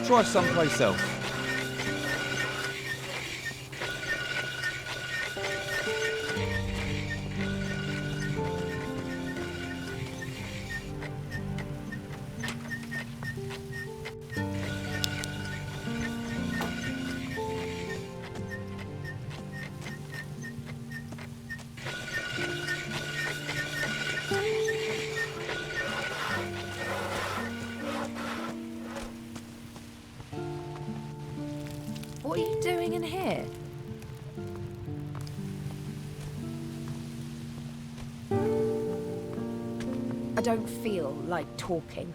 try someplace else. What are you doing in here? I don't feel like talking.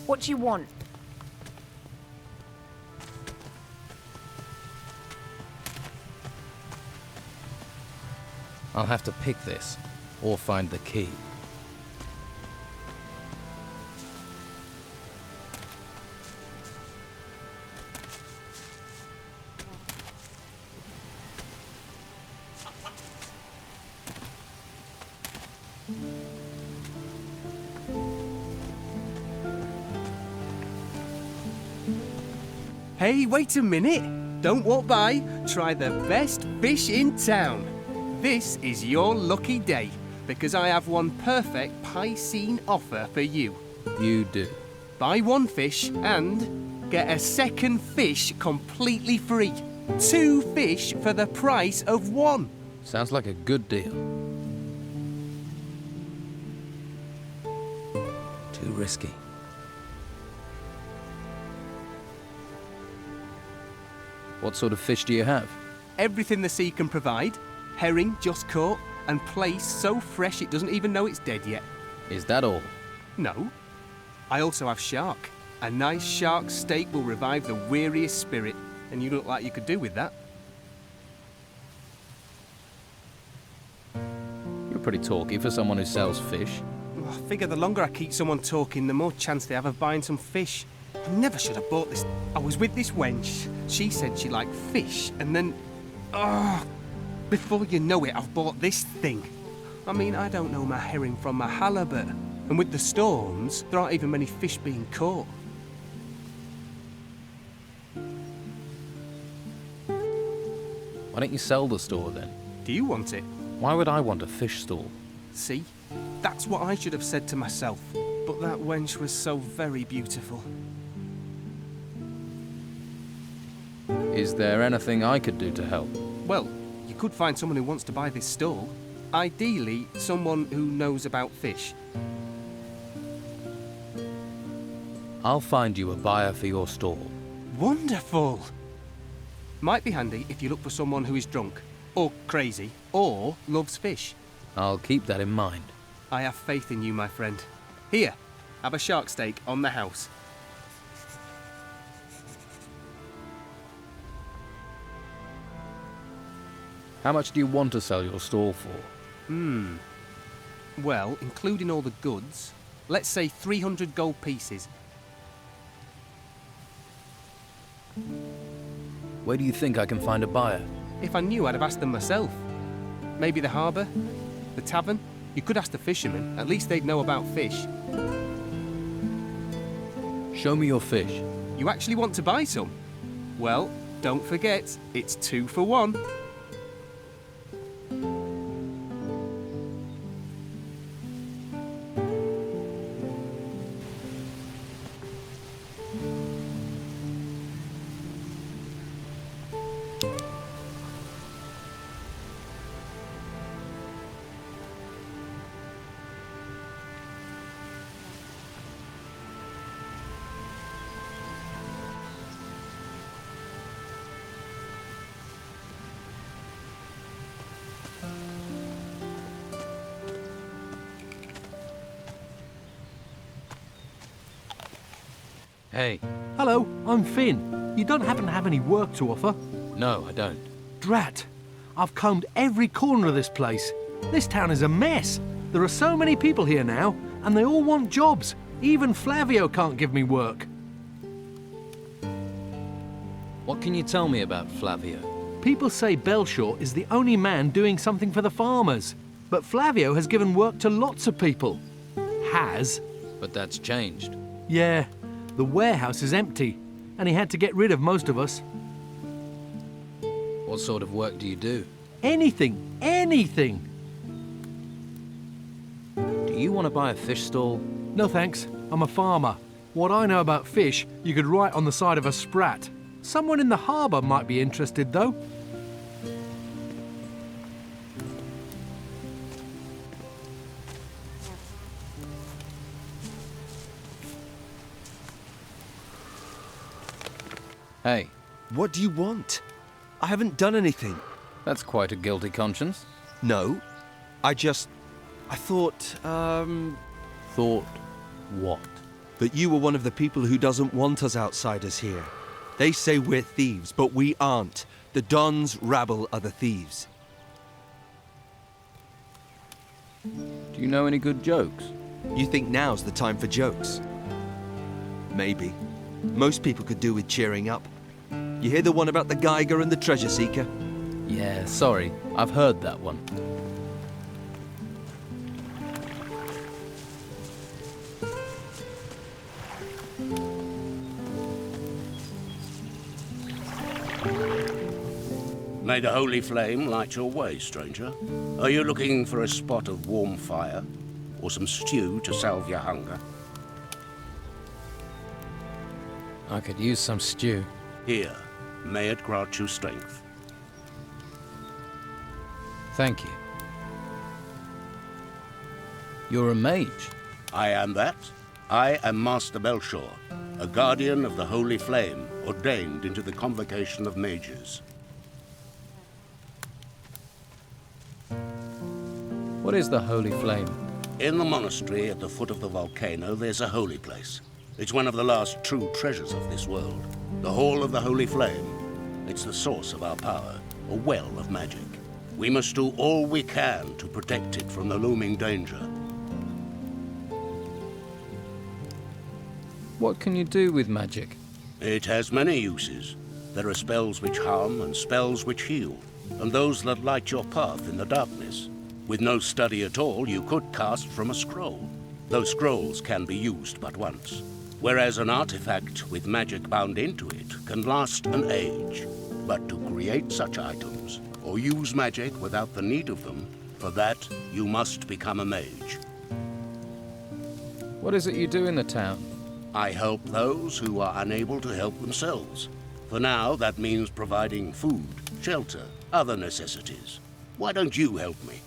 What do you want? I'll have to pick this, or find the key. Hey, wait a minute! Don't walk by. Try the best fish in town. This is your lucky day, because I have one perfect Piscine offer for you. You do. Buy one fish and get a second fish completely free. 2 fish for the price of 1. Sounds like a good deal. Too risky. What sort of fish do you have? Everything the sea can provide. Herring just caught and placed so fresh it doesn't even know it's dead yet. Is that all? No. I also have shark. A nice shark steak will revive the weariest spirit, and you look like you could do with that. You're pretty talky for someone who sells fish. I figure the longer I keep someone talking, the more chance they have of buying some fish. I never should have bought this. I was with this wench. She said she liked fish, and then... before you know it, I've bought this thing. I mean, I don't know my herring from my halibut. And with the storms, there aren't even many fish being caught. Why don't you sell the store then? Do you want it? Why would I want a fish stall? See? That's what I should have said to myself. But that wench was so very beautiful. Is there anything I could do to help? Well, you could find someone who wants to buy this stall. Ideally, someone who knows about fish. I'll find you a buyer for your stall. Wonderful! Might be handy if you look for someone who is drunk, or crazy, or loves fish. I'll keep that in mind. I have faith in you, my friend. Here, have a shark steak on the house. How much do you want to sell your stall for? Well, including all the goods, let's say 300 gold pieces. Where do you think I can find a buyer? If I knew, I'd have asked them myself. Maybe the harbour? The tavern? You could ask the fishermen. At least they'd know about fish. Show me your fish. You actually want to buy some? Well, don't forget, it's 2 for 1. Hey. Hello, I'm Finn. You don't happen to have any work to offer? No, I don't. Drat! I've combed every corner of this place. This town is a mess. There are so many people here now, and they all want jobs. Even Flavio can't give me work. What can you tell me about Flavio? People say Belshaw is the only man doing something for the farmers. But Flavio has given work to lots of people. Has. But that's changed. Yeah, the warehouse is empty, and he had to get rid of most of us. What sort of work do you do? Anything, anything. Do you want to buy a fish stall? No thanks, I'm a farmer. What I know about fish, you could write on the side of a sprat. Someone in the harbour might be interested, though. Hey, What do you want? I haven't done anything. that's quite a guilty conscience. No. I thought, Thought what? that you were one of the people who doesn't want us outsiders here. They say we're thieves, but we aren't. The Don's rabble are the thieves. Do you know any good jokes? You think now's the time for jokes? Maybe. Most people could do with cheering up. You hear the one about the Geiger and the treasure seeker? Yeah, sorry, I've heard that one. May the holy flame light your way, stranger. Are you looking for a spot of warm fire? Or some stew to salve your hunger? I could use some stew. Here, may it grant you strength. Thank you. You're a mage. I am that. I am Master Belshaw, a guardian of the holy flame, ordained into the convocation of mages. What is the holy flame? In the monastery at the foot of the volcano, there's a holy place. It's one of the last true treasures of this world. The Hall of the Holy Flame. It's the source of our power, a well of magic. We must do all we can to protect it from the looming danger. What can you do with magic? It has many uses. There are spells which harm and spells which heal, and those that light your path in the darkness. With no study at all, you could cast from a scroll. Those scrolls can be used but once, whereas an artifact with magic bound into it can last an age. But to create such items, or use magic without the need of them, for that you must become a mage. What is it you do in the town? I help those who are unable to help themselves. For now, that means providing food, shelter, other necessities. Why don't you help me?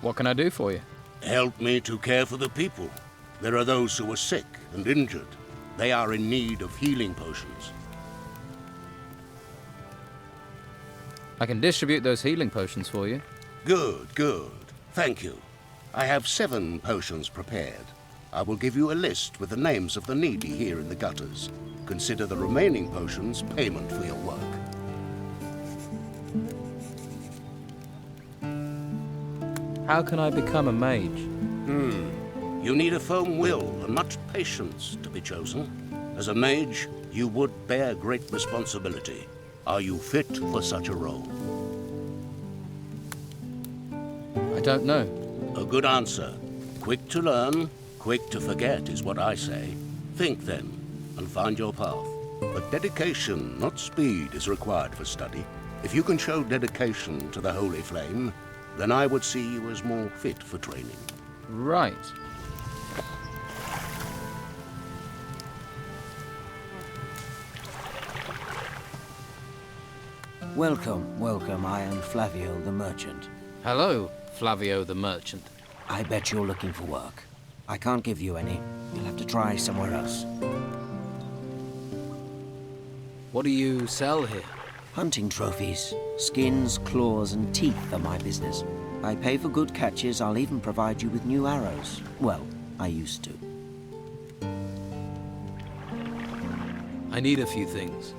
What can I do for you? Help me to care for the people. There are those who are sick and injured. They are in need of healing potions. I can distribute those healing potions for you. Good, good. Thank you. I have 7 potions prepared. I will give you a list with the names of the needy here in the gutters. Consider the remaining potions payment for your work. How can I become a mage? You need a firm will and much patience to be chosen. As a mage, you would bear great responsibility. Are you fit for such a role? I don't know. A good answer. Quick to learn, quick to forget is what I say. Think then, and find your path. But dedication, not speed, is required for study. If you can show dedication to the Holy Flame, then I would see you as more fit for training. Right. Welcome, welcome. I am Flavio the merchant. Hello, Flavio the merchant. I bet you're looking for work. I can't give you any. You'll have to try somewhere else. What do you sell here? Hunting trophies. Skins, claws, and teeth are my business. I pay for good catches. I'll even provide you with new arrows. Well, I used to. I need a few things.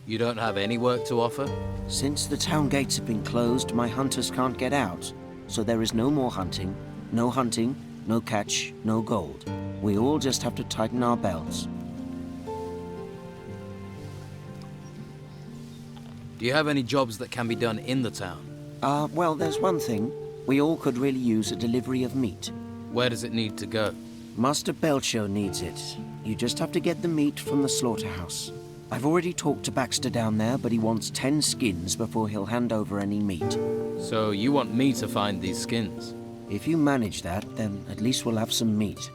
You don't have any work to offer? Since the town gates have been closed, my hunters can't get out. So there is no more hunting, no catch, no gold. We all just have to tighten our belts. Do you have any jobs that can be done in the town? Well, there's one thing. We all could really use a delivery of meat. Where does it need to go? Master Belcher needs it. You just have to get the meat from the slaughterhouse. I've already talked to Baxter down there, but he wants 10 skins before he'll hand over any meat. So you want me to find these skins? If you manage that, then at least we'll have some meat.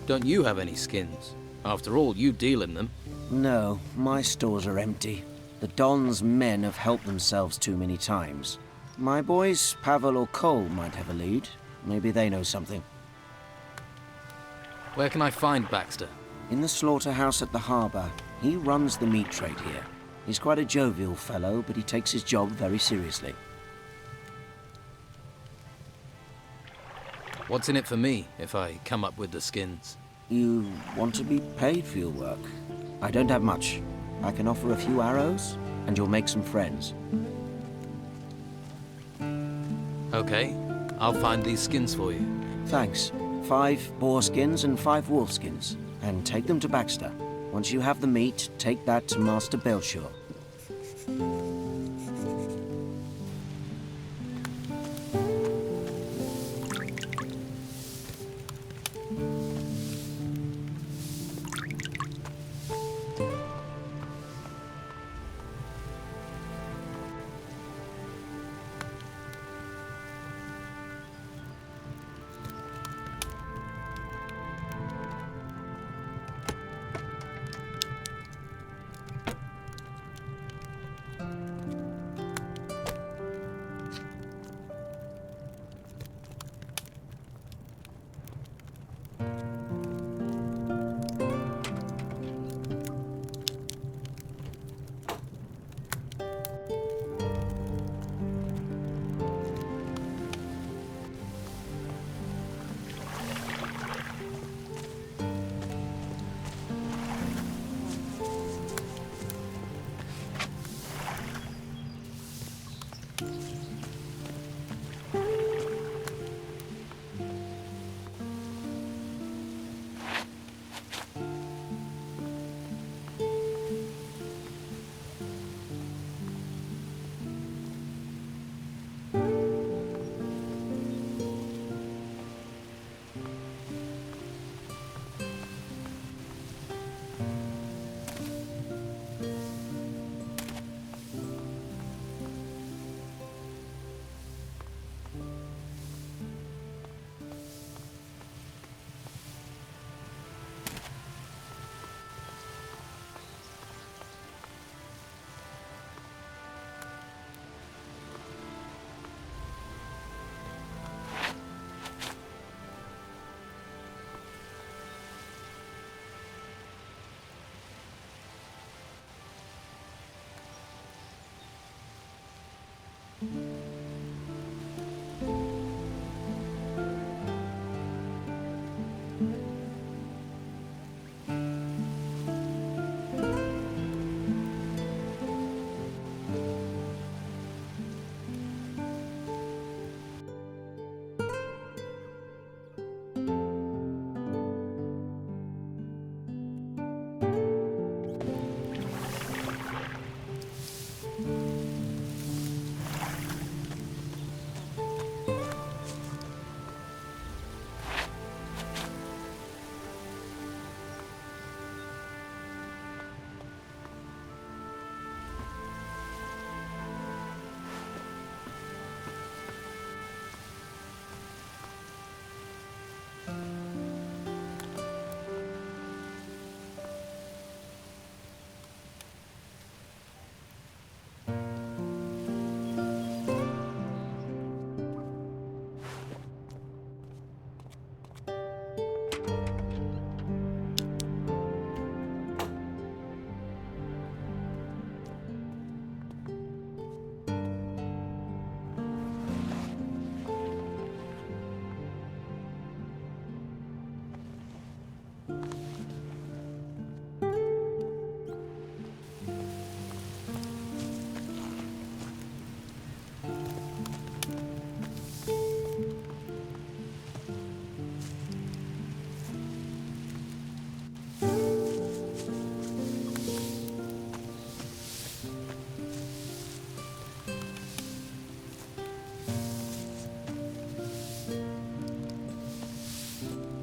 Don't you have any skins? After all, you deal in them. No, my stores are empty. The Don's men have helped themselves too many times. My boys, Pavel or Cole, might have a lead. Maybe they know something. Where can I find Baxter? In the slaughterhouse at the harbor. He runs the meat trade here. He's quite a jovial fellow, but he takes his job very seriously. What's in it for me if I come up with the skins? You want to be paid for your work? I don't have much. I can offer a few arrows, and you'll make some friends. Okay, I'll find these skins for you. Thanks. 5 boar skins and 5 wolf skins. And take them to Baxter. Once you have the meat, take that to Master Belcher.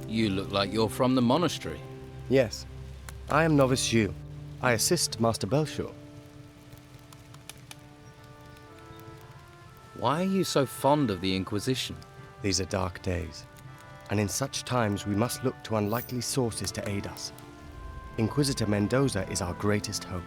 You look like you're from the monastery. Yes. I am Novice Jules. I assist Master Belshore. Why are you so fond of the Inquisition? These are dark days, and in such times we must look to unlikely sources to aid us. Inquisitor Mendoza is our greatest hope.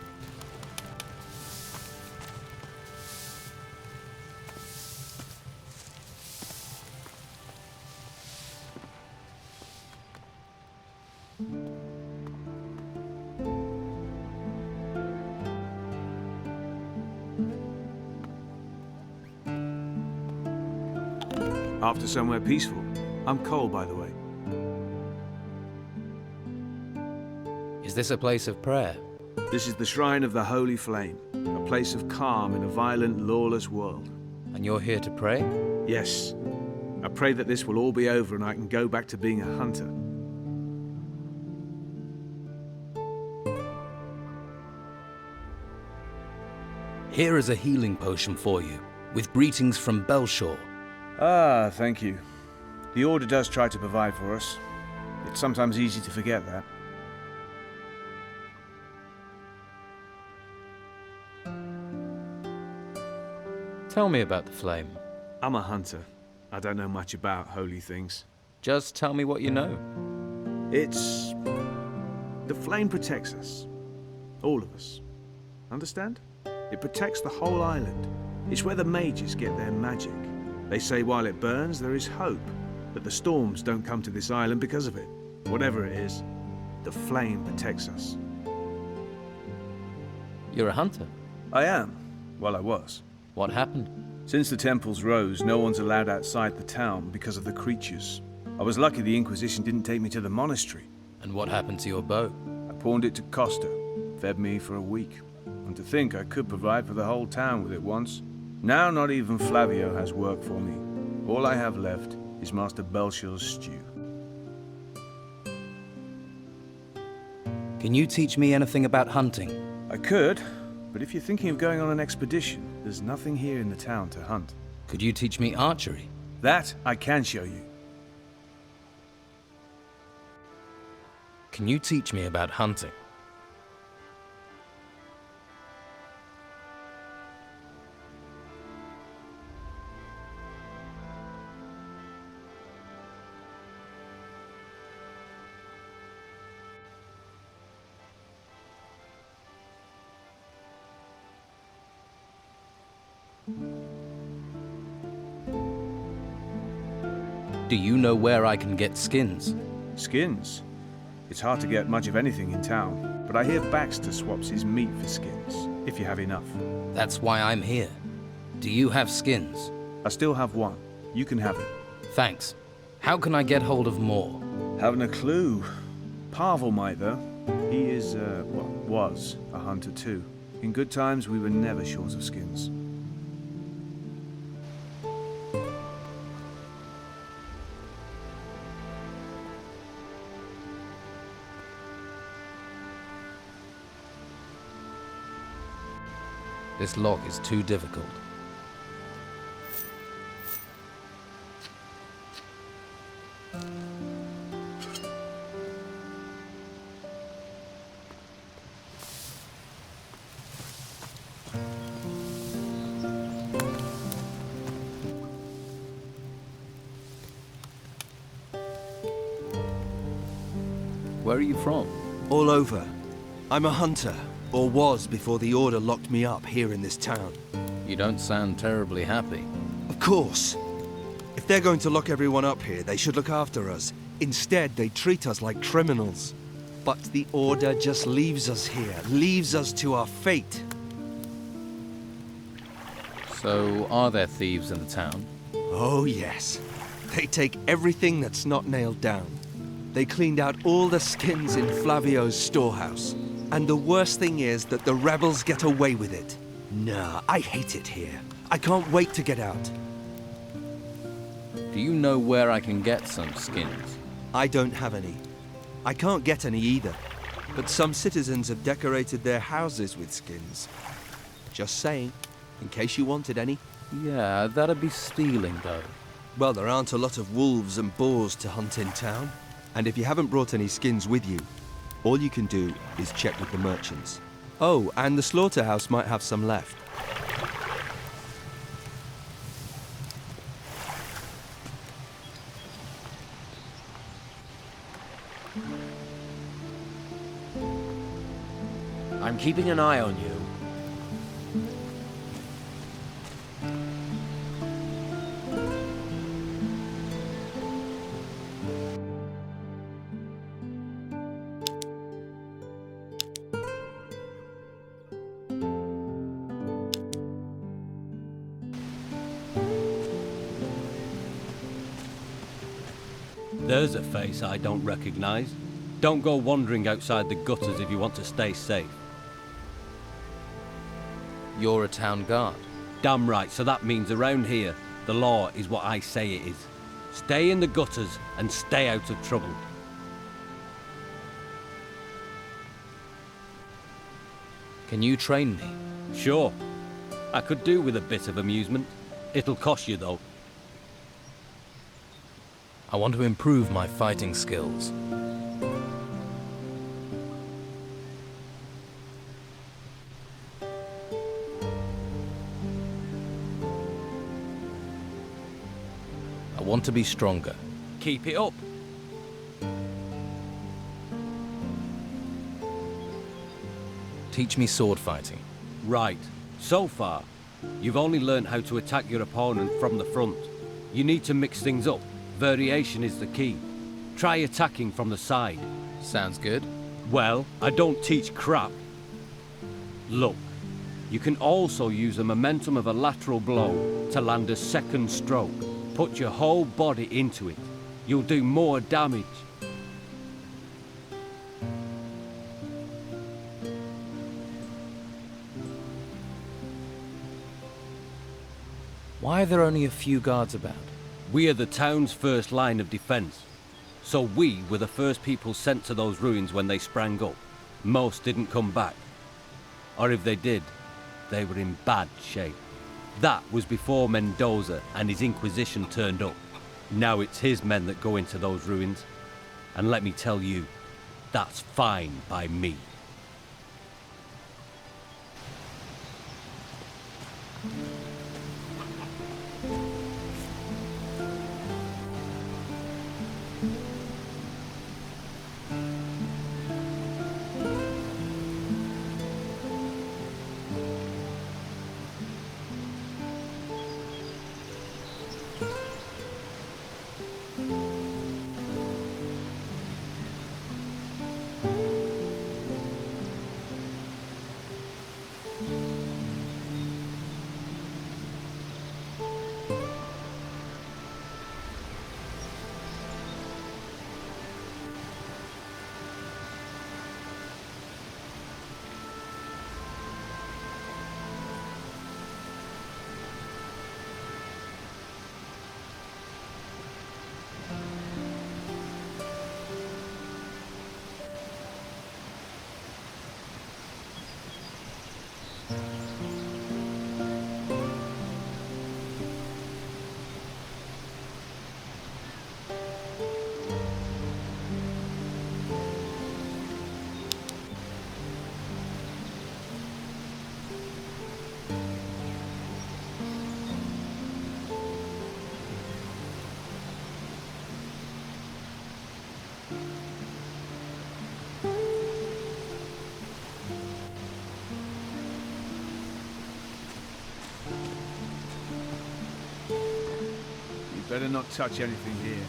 After somewhere peaceful. I'm Cole, by the way. Is this a place of prayer? This is the Shrine of the Holy Flame, a place of calm in a violent, lawless world. And you're here to pray? Yes. I pray that this will all be over and I can go back to being a hunter. Here is a healing potion for you, with greetings from Belshore. Ah, thank you. The Order does try to provide for us. It's sometimes easy to forget that. Tell me about the flame. I'm a hunter. I don't know much about holy things. Just tell me what you know. It's... the flame protects us. All of us. Understand? It protects the whole island. It's where the mages get their magic. They say while it burns, there is hope. That the storms don't come to this island because of it. Whatever it is, the flame protects us. You're a hunter. I am. Well, I was. What happened? Since the temples rose, no one's allowed outside the town because of the creatures. I was lucky the Inquisition didn't take me to the monastery. And what happened to your bow? I pawned it to Costa. Fed me for a week. And to think I could provide for the whole town with it once. Now not even Flavio has work for me. All I have left is Master Belshore's stew. Can you teach me anything about hunting? I could, but if you're thinking of going on an expedition, there's nothing here in the town to hunt. Could you teach me archery? That I can show you. Can you teach me about hunting? Do you know where I can get skins? Skins? It's hard to get much of anything in town, but I hear Baxter swaps his meat for skins, if you have enough. That's why I'm here. Do you have skins? I still have one. You can have it. Thanks. How can I get hold of more? Haven't a clue. Pavel might, though. He is, well, was a hunter too. In good times, we were never short of skins. This lock is too difficult. Where are you from? All over. I'm a hunter, or was before the Order locked me up here in this town. You don't sound terribly happy. Of course. If they're going to lock everyone up here, they should look after us. Instead, they treat us like criminals. But the Order just leaves us here, leaves us to our fate. So, are there thieves in the town? Oh, yes. They take everything that's not nailed down. They cleaned out all the skins in Flavio's storehouse. And the worst thing is that the rebels get away with it. Nah, I hate it here. I can't wait to get out. Do you know where I can get some skins? I don't have any. I can't get any either. But some citizens have decorated their houses with skins. Just saying, in case you wanted any. Yeah, that'd be stealing, though. Well, there aren't a lot of wolves and boars to hunt in town. And if you haven't brought any skins with you, all you can do is check with the merchants. Oh, and the slaughterhouse might have some left. I'm keeping an eye on you. There's a face I don't recognize. Don't go wandering outside the gutters if you want to stay safe. You're a town guard. Damn right, so that means around here, the law is what I say it is. Stay in the gutters and stay out of trouble. Can you train me? Sure. I could do with a bit of amusement. It'll cost you though. I want to improve my fighting skills. I want to be stronger. Keep it up. Teach me sword fighting. Right. So far, you've only learned how to attack your opponent from the front. You need to mix things up. Variation is the key. Try attacking from the side. Sounds good. Well, I don't teach crap. Look, you can also use the momentum of a lateral blow to land a second stroke. Put your whole body into it. You'll do more damage. Why are there only a few guards about? We are the town's first line of defense. So we were the first people sent to those ruins when they sprang up. Most didn't come back. Or if they did, they were in bad shape. That was before Mendoza and his Inquisition turned up. Now it's his men that go into those ruins. And let me tell you, that's fine by me. Better not touch anything here.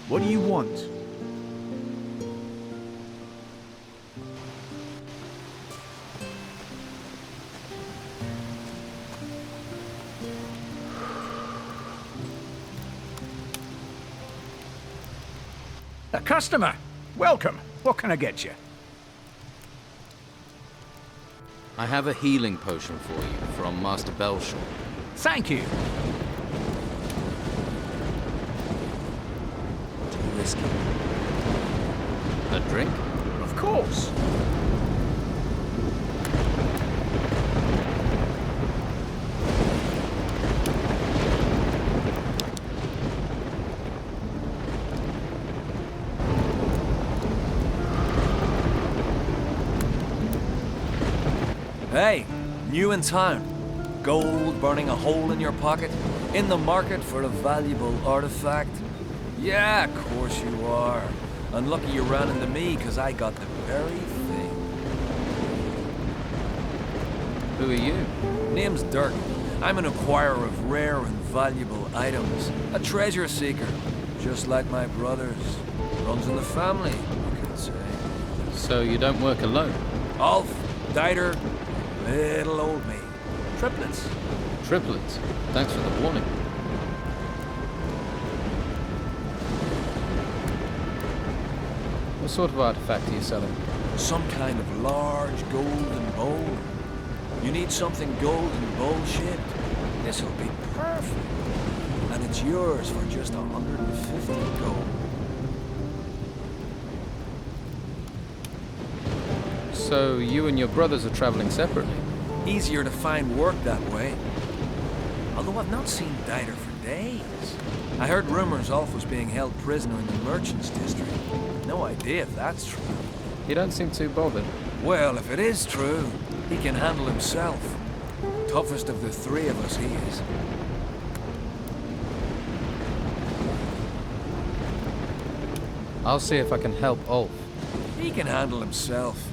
What do you want? A customer. Welcome. What can I get you? I have a healing potion for you from Master Belshore. Thank you. Too risky. A drink? Of course. Hey, new in town. Gold burning a hole in your pocket? In the market for a valuable artifact? Yeah, of course you are. Unlucky you ran into me, because I got the very thing. Who are you? Name's Dirk. I'm an acquirer of rare and valuable items. A treasure seeker. Just like my brothers. Runs in the family, you could say. So you don't work alone? Ulf, Dieter, little old me. Triplets. Triplets? Thanks for the warning. What sort of artifact are you selling? Some kind of large golden bowl. You need something golden bowl-shaped? This'll be perfect. And it's yours for just 150 gold. So you and your brothers are traveling separately? Easier to find work that way. Although I've not seen Dieter for days. I heard rumors Ulf was being held prisoner in the Merchants District. No idea if that's true. You don't seem too bothered. Well, if it is true, he can handle himself. Toughest of the three of us, he is. I'll see if I can help Ulf. He can handle himself.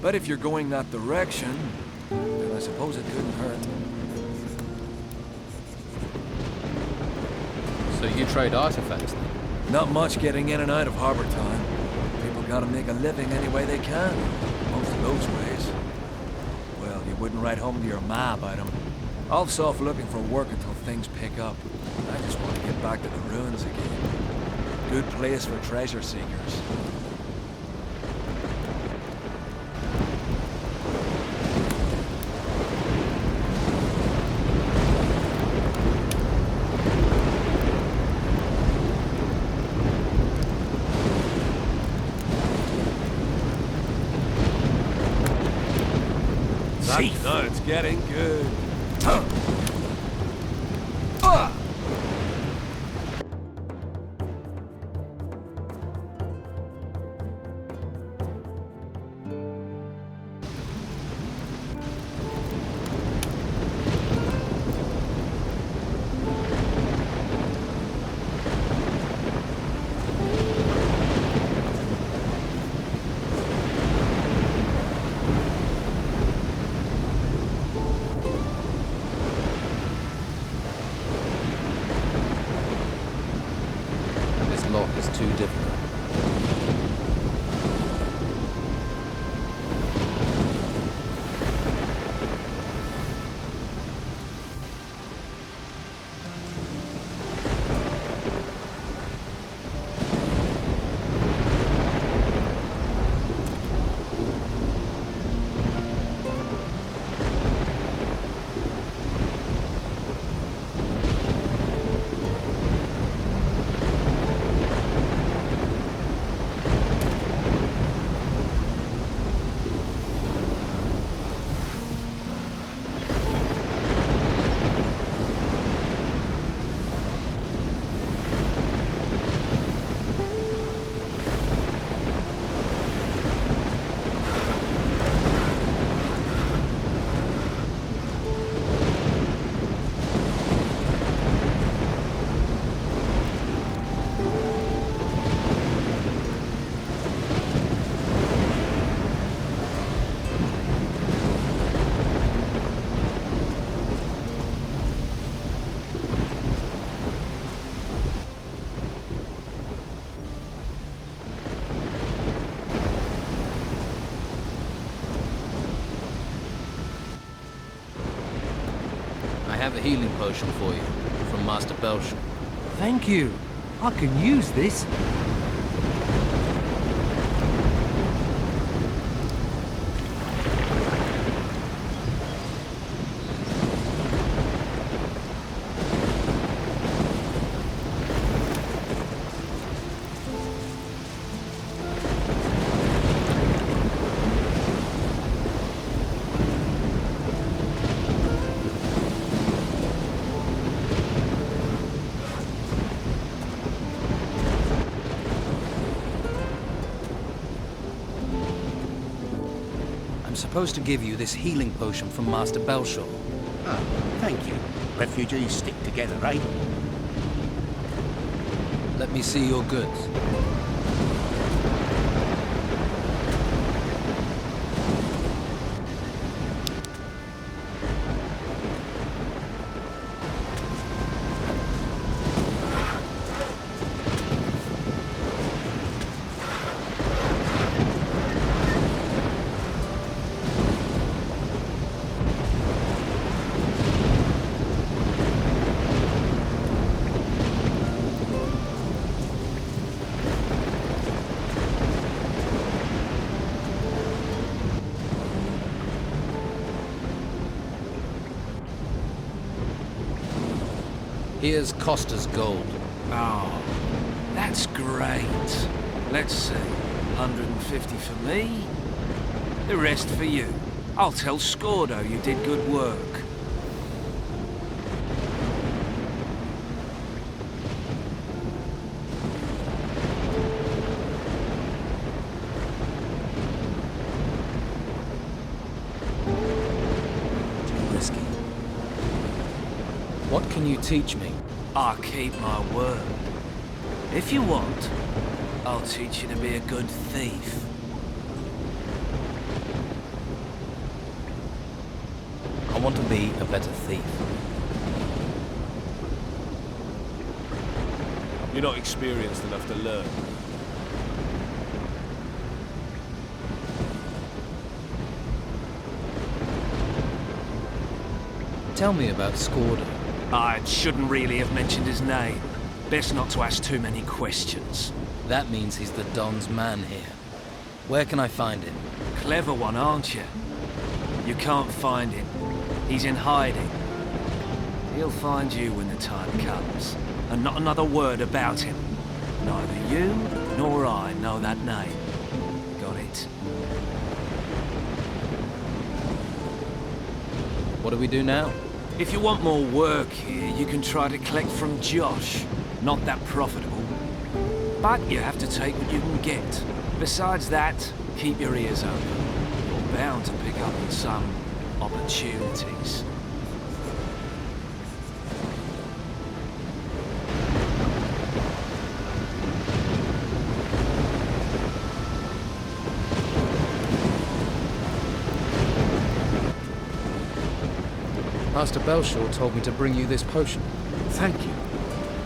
But if you're going that direction, then I suppose it couldn't hurt. So you trade artifacts then? Not much getting in and out of harbor time. People gotta make a living any way they can. Most of those ways. Well, you wouldn't write home to your ma about them. Ulf's off looking for work until things pick up. I just want to get back to the ruins again. Good place for treasure seekers. No, it's getting good. Too difficult. I have a healing potion for you from Master Belshore. Thank you. I can use this. supposed to give you this healing potion from Master Belshaw. Ah, thank you. Refugees stick together, eh? Let me see your goods. Here's Costa's gold. Oh, that's great. Let's see. 150 for me. The rest for you. I'll tell Scordo you did good work. Too risky. What can you teach me? I keep my word. If you want, I'll teach you to be a good thief. I want to be a better thief. You're not experienced enough to learn. Tell me about Scordo. I shouldn't really have mentioned his name. Best not to ask too many questions. That means he's the Don's man here. Where can I find him? Clever one, aren't you? You can't find him. He's in hiding. He'll find you when the time comes. And not another word about him. Neither you nor I know that name. Got it? What do we do now? If you want more work here, you can try to collect from Josh. Not that profitable. But you have to take what you can get. Besides that, keep your ears open. You're bound to pick up on some opportunities. Master Belshaw told me to bring you this potion. Thank you.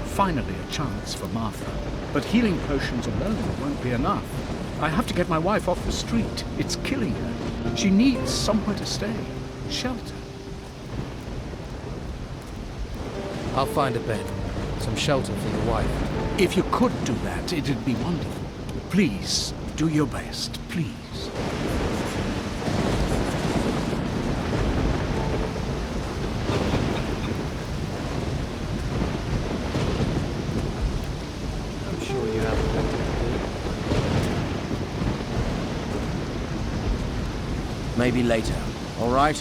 Finally a chance for Martha. But healing potions alone won't be enough. I have to get my wife off the street. It's killing her. She needs somewhere to stay. Shelter. I'll find a bed. Some shelter for your wife. If you could do that, it'd be wonderful. Please, do your best, please. I'm sure you have plenty to do. Maybe later, all right?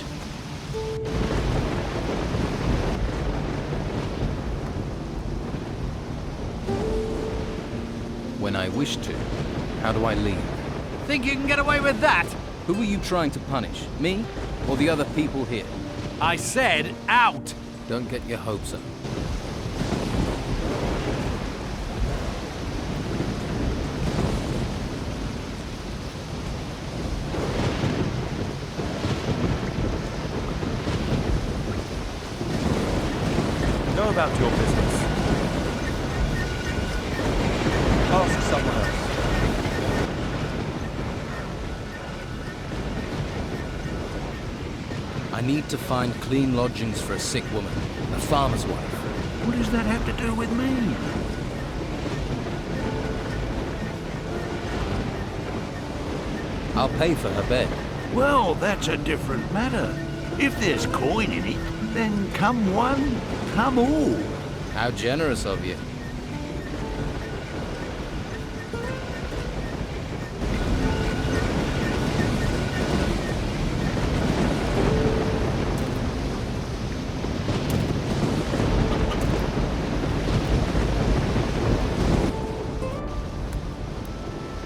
When I wish to. How do I leave? Think you can get away with that? Who are you trying to punish? Me? Or the other people here? I said out! Don't get your hopes up. Go about your business. Ask someone else. I need to find clean lodgings for a sick woman, a farmer's wife. What does that have to do with me? I'll pay for her bed. Well, that's a different matter. If there's coin in it, then come one, come all. How generous of you.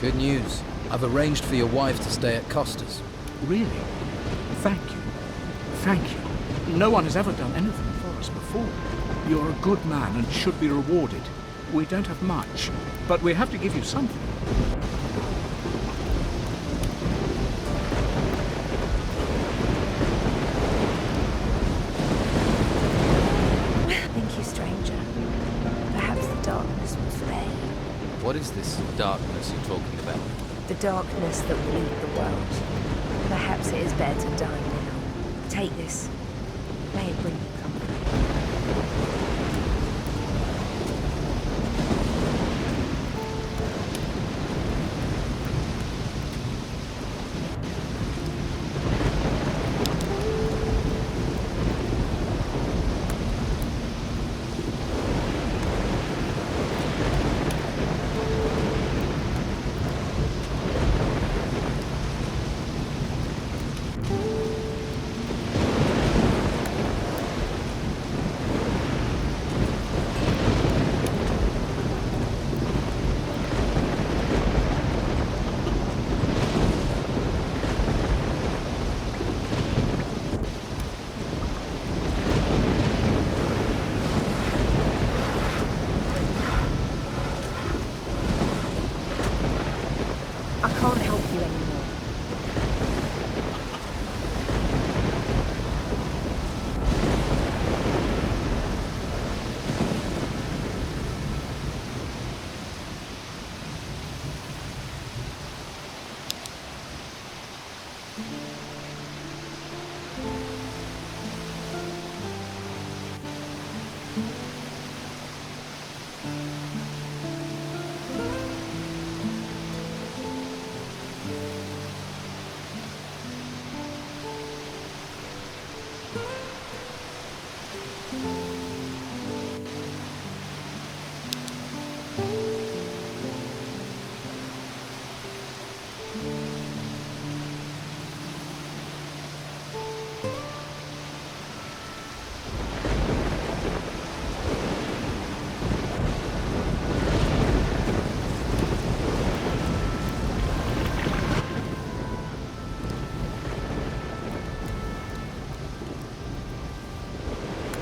Good news. I've arranged for your wife to stay at Costa's. Really. Thank you. Thank you. No one has ever done anything for us before. You're a good man and should be rewarded. We don't have much, but we have to give you something. Thank you, stranger. Perhaps the darkness will fade. What is this darkness you're talking about? The darkness that will eat the world. Perhaps it is better to die now. Take this. May it bring you comfort.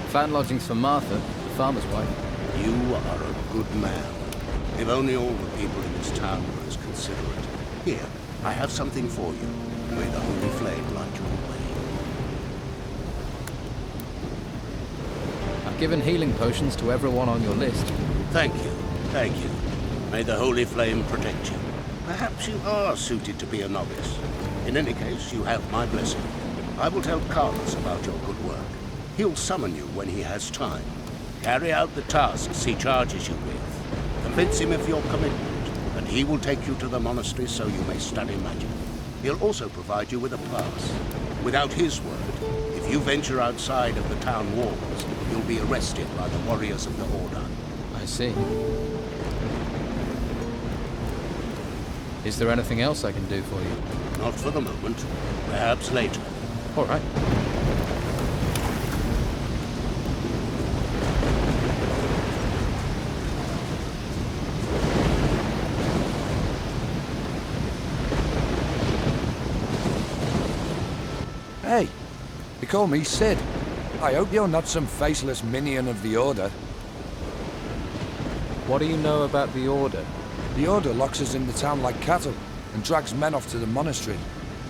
Found lodgings for Martha, the farmer's wife. You are a good man. If only all the people in this town were as considerate. Here, I have something for you. May the holy flame light your way. I've given healing potions to everyone on your list. Thank you. Thank you. May the holy flame protect you. Perhaps you are suited to be a novice. In any case, you have my blessing. I will tell Carlos about your good work. He'll summon you when he has time. Carry out the tasks he charges you with. Convince him of your commitment, and he will take you to the monastery so you may study magic. He'll also provide you with a pass. Without his word, if you venture outside of the town walls, you'll be arrested by the warriors of the Order. I see. Is there anything else I can do for you? Not for the moment. Perhaps later. All right. Hey, they call me Sid. I hope you're not some faceless minion of the Order. What do you know about the Order? The Order locks us in the town like cattle and drags men off to the monastery.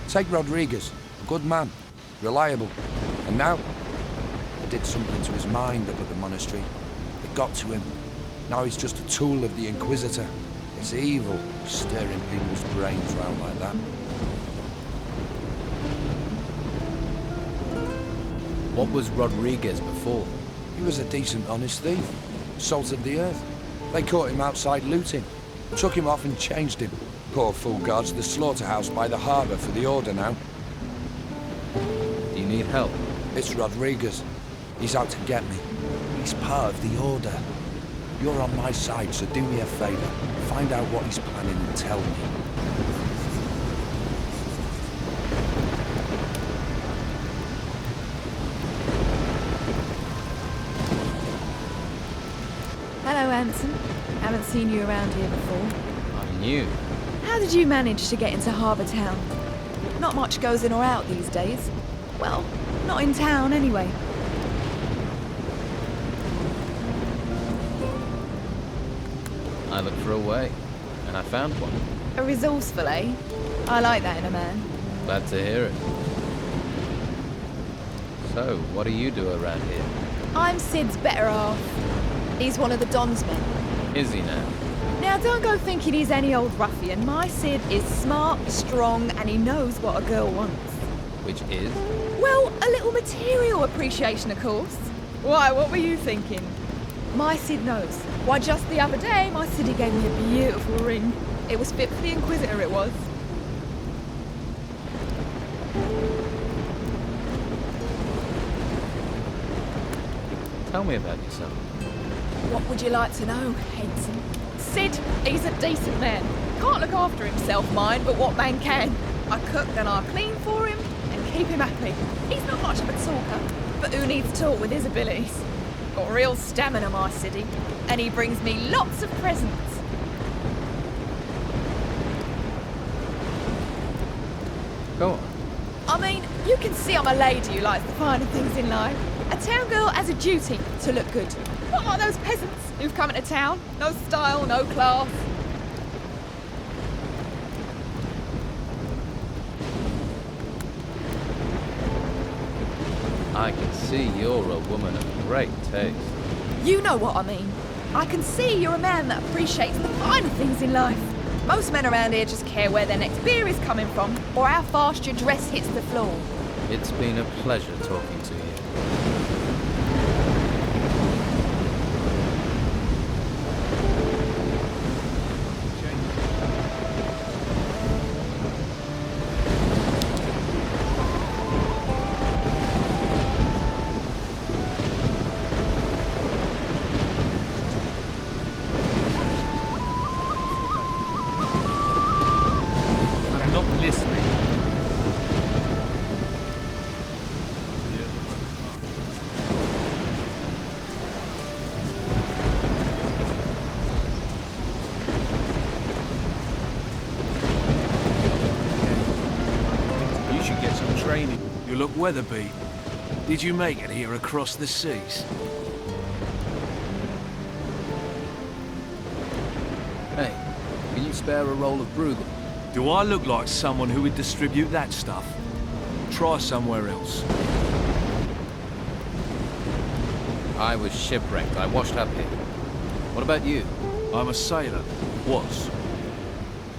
Take Rodriguez, a good man, reliable. And now, they did something to his mind up at the monastery. It got to him. Now he's just a tool of the Inquisitor. It's evil, stirring people's brains round like that. What was Rodriguez before? He was a decent, honest thief. Salted the earth. They caught him outside looting. Took him off and changed him. Poor fool guards the slaughterhouse by the harbour for the Order now. Do you need help? It's Rodriguez. He's out to get me. He's part of the Order. You're on my side, so do me a favour. Find out what he's planning and tell me. Hello, Anson. Haven't seen you around here before. I'm new. How did you manage to get into Harbour Town? Not much goes in or out these days. Well, not in town anyway. I looked for a way, and I found one. A resourceful, eh? I like that in a man. Glad to hear it. So, what do you do around here? I'm Sid's better half. He's one of the Don's men. Is he now? Now, don't go thinking he's any old ruffian. My Sid is smart, strong, and he knows what a girl wants. Which is? Well, a little material appreciation, of course. Why, what were you thinking? My Sid knows. Why, just the other day, my Siddy gave me a beautiful ring. It was fit for the Inquisitor, it was. Tell me about yourself. What would you like to know, Henson? Sid, he's a decent man. Can't look after himself, mind, but what man can? I cook and I clean for him and keep him happy. He's not much of a talker, but who needs talk with his abilities? Got real stamina, my Siddy, and he brings me lots of presents. Go on. I mean, you can see I'm a lady who likes the finer things in life. A town girl has a duty to look good. Not like those peasants who've come into town. No style, no class. I can see you're a woman of great taste. You know what I mean. I can see you're a man that appreciates the finer things in life. Most men around here just care where their next beer is coming from, or how fast your dress hits the floor. It's been a pleasure talking to you. You look weather-beaten. Did you make it here across the seas? Hey, can you spare a roll of Bruegel? Do I look like someone who would distribute that stuff? Try somewhere else. I was shipwrecked. I washed up here. What about you? I'm a sailor. Was.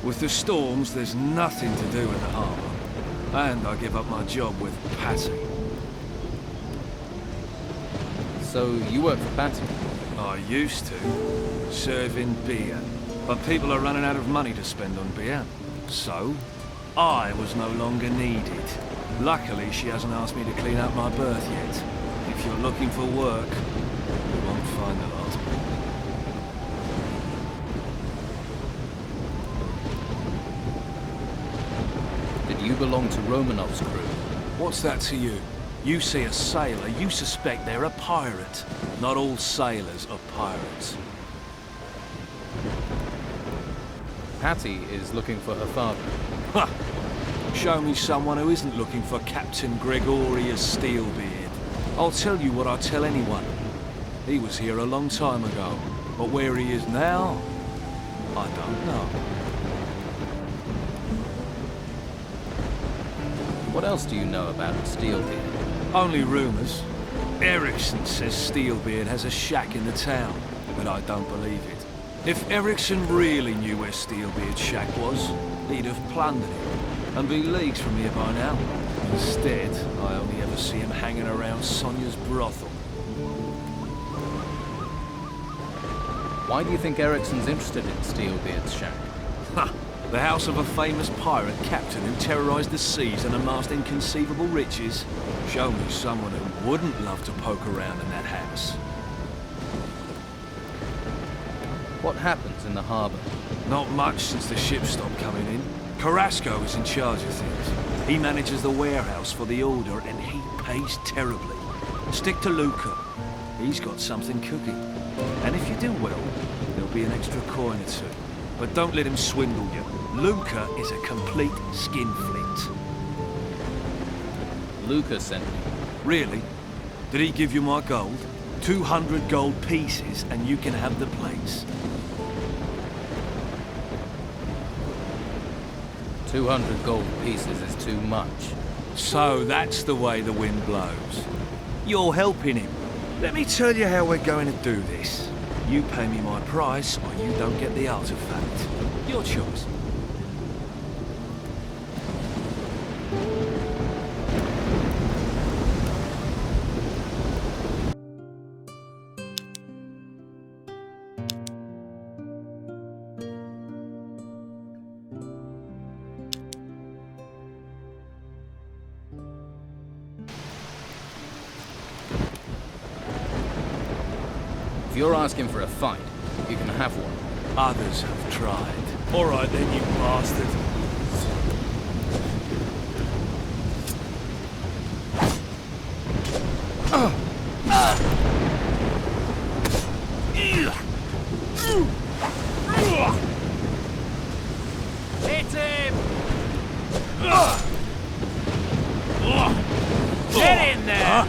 With the storms, there's nothing to do in the harbour. And I give up my job with Patty. So you work for Patty? I used to. Serving beer. But people are running out of money to spend on beer. So, I was no longer needed. Luckily, she hasn't asked me to clean up my berth yet. If you're looking for work, you won't find a lot. You belong to Romanov's crew. What's that to you? You see a sailor, you suspect they're a pirate. Not all sailors are pirates. Patty is looking for her father. Ha! Show me someone who isn't looking for Captain Gregorius Steelbeard. I'll tell you what I tell anyone. He was here a long time ago, but where he is now, I don't know. What else do you know about Steelbeard? Only rumours. Erickson says Steelbeard has a shack in the town, but I don't believe it. If Erickson really knew where Steelbeard's shack was, he'd have plundered it, and be leagues from here by now. Instead, I only ever see him hanging around Sonia's brothel. Why do you think Erickson's interested in Steelbeard's shack? Ha! The house of a famous pirate captain who terrorized the seas and amassed inconceivable riches. Show me someone who wouldn't love to poke around in that house. What happens in the harbour? Not much since the ships stopped coming in. Carrasco is in charge of things. He manages the warehouse for the Order and he pays terribly. Stick to Luca. He's got something cooking. And if you do well, there'll be an extra coin or two. But don't let him swindle you. Luca is a complete skinflint. Lucas sent me. Really? Did he give you my gold? 200 gold pieces and you can have the place. 200 gold pieces is too much. So that's the way the wind blows. You're helping him. Let me tell you how we're going to do this. You pay me my price or you don't get the artifact. Your choice. If you're asking for a fight, you can have one. Others have tried. All right then, you bastard. Hit him! Get in there!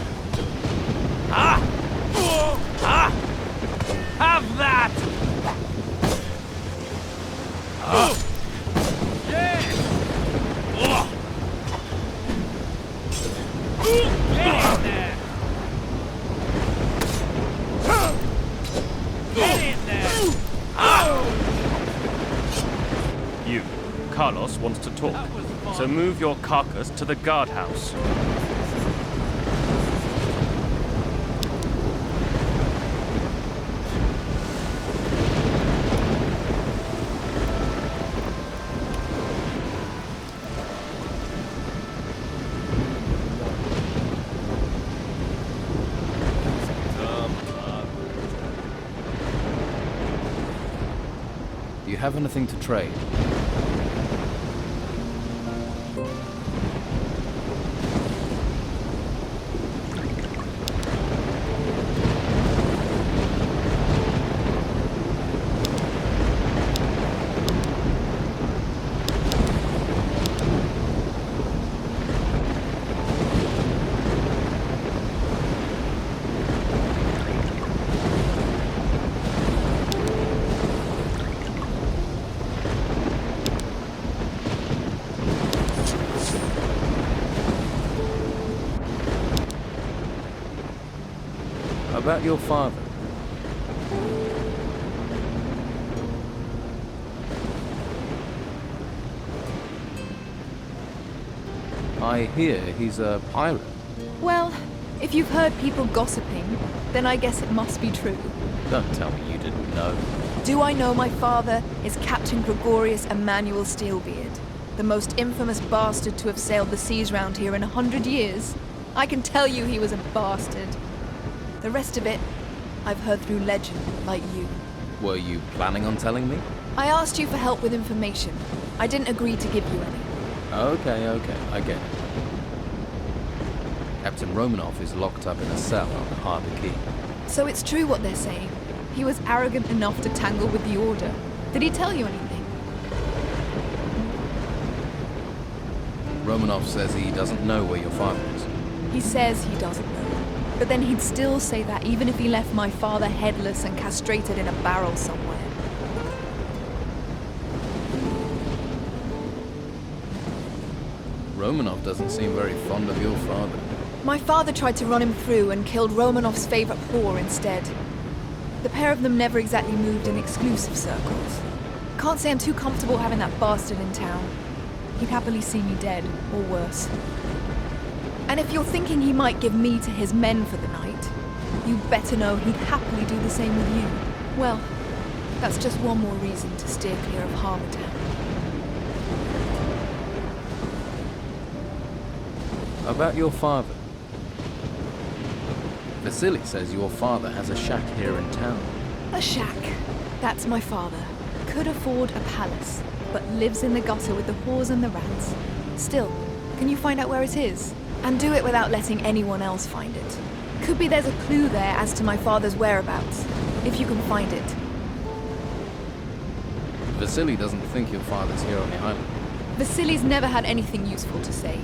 Have that! Yes! Get in there! Get in there! You, Carlos, wants to talk, so move your carcass to the guardhouse. Do you have anything to trade? About your father. I hear he's a pirate. Well, if you've heard people gossiping, then I guess it must be true. Don't tell me you didn't know. Do I know my father is Captain Gregorius Emmanuel Steelbeard, the most infamous bastard to have sailed the seas round here in 100 years? I can tell you he was a bastard. The rest of it, I've heard through legend, like you. Were you planning on telling me? I asked you for help with information. I didn't agree to give you any. Okay, I get it. Captain Romanov is locked up in a cell on the Harbour Quay. So it's true what they're saying. He was arrogant enough to tangle with the Order. Did he tell you anything? Romanov says he doesn't know where your father is. He says he doesn't know. But then he'd still say that even if he left my father headless and castrated in a barrel somewhere. Romanov doesn't seem very fond of your father. My father tried to run him through and killed Romanov's favorite whore instead. The pair of them never exactly moved in exclusive circles. Can't say I'm too comfortable having that bastard in town. He'd happily see me dead, or worse. And if you're thinking he might give me to his men for the night, you better know he'd happily do the same with you. Well, that's just one more reason to steer clear of Harbour Town. About your father. Vasily says your father has a shack here in town. A shack. That's my father. Could afford a palace, but lives in the gutter with the whores and the rats. Still, can you find out where it is? And do it without letting anyone else find it. Could be there's a clue there as to my father's whereabouts, if you can find it. Vasily doesn't think your father's here on the island. Vasily's never had anything useful to say.